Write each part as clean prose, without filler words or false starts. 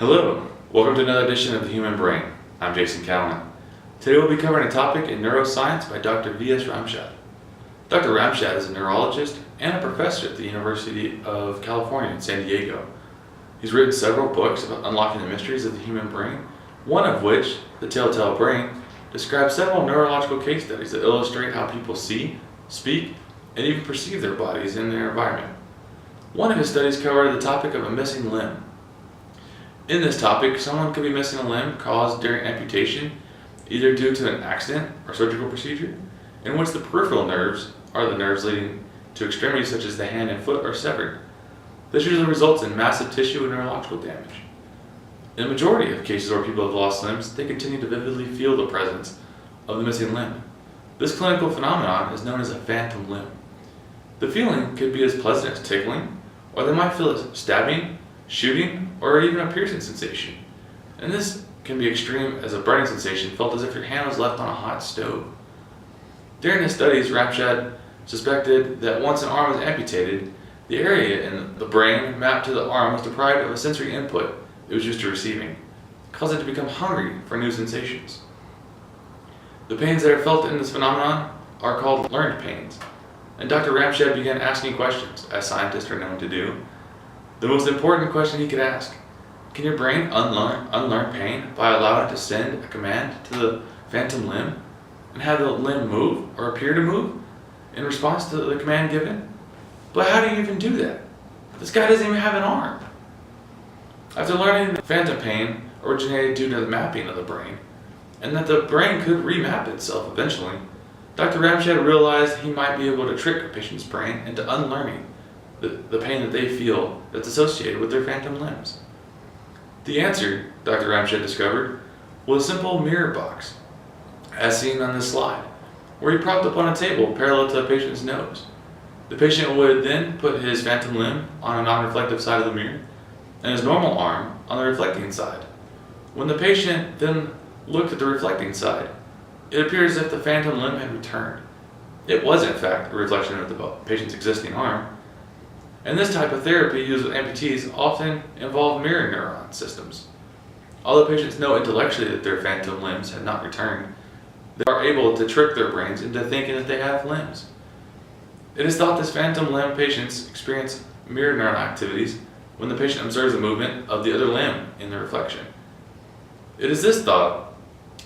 Hello, welcome to another edition of The Human Brain. I'm Jason Cowan. Today we'll be covering a topic in neuroscience by Dr. V.S. Ramchad. Dr. Ramchad is a neurologist and a professor at the University of California in San Diego. He's written several books about unlocking the mysteries of the human brain, one of which, The Telltale Brain, describes several neurological case studies that illustrate how people see, speak, and even perceive their bodies in their environment. One of his studies covered the topic of a missing limb. In this topic, someone could be missing a limb caused during amputation, either due to an accident or surgical procedure, in which the peripheral nerves are the nerves leading to extremities such as the hand and foot are severed. This usually results in massive tissue and neurological damage. In the majority of cases where people have lost limbs, they continue to vividly feel the presence of the missing limb. This clinical phenomenon is known as a phantom limb. The feeling could be as pleasant as tickling, or they might feel as stabbing, shooting, or even a piercing sensation. And this can be extreme as a burning sensation felt as if your hand was left on a hot stove. During his studies, Ramchad suspected that once an arm was amputated, the area in the brain mapped to the arm was deprived of a sensory input it was used to receiving, causing it to become hungry for new sensations. The pains that are felt in this phenomenon are called learned pains, and Dr. Ramchad began asking questions, as scientists are known to do. The most important question he could ask: can your brain unlearn pain by allowing it to send a command to the phantom limb and have the limb move or appear to move in response to the command given? But how do you even do that? This guy doesn't even have an arm. After learning that phantom pain originated due to the mapping of the brain, and that the brain could remap itself eventually, Dr. Ramchad realized he might be able to trick a patient's brain into unlearning the pain that they feel that's associated with their phantom limbs. The answer, Dr. Ramchad discovered, was a simple mirror box, as seen on this slide, where he propped up on a table parallel to the patient's nose. The patient would then put his phantom limb on a non-reflective side of the mirror, and his normal arm on the reflecting side. When the patient then looked at the reflecting side, it appeared as if the phantom limb had returned. It was in fact a reflection of the patient's existing arm. And this type of therapy used with amputees often involve mirror neuron systems. Although patients know intellectually that their phantom limbs have not returned, they are able to trick their brains into thinking that they have limbs. It is thought that phantom limb patients experience mirror neuron activities when the patient observes the movement of the other limb in the reflection. It is this thought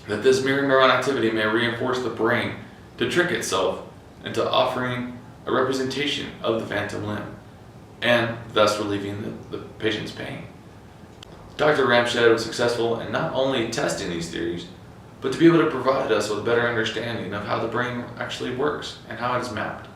that this mirror neuron activity may reinforce the brain to trick itself into offering a representation of the phantom limb, and thus relieving the patient's pain. Dr. Ramchad was successful in not only testing these theories, but to be able to provide us with a better understanding of how the brain actually works and how it is mapped.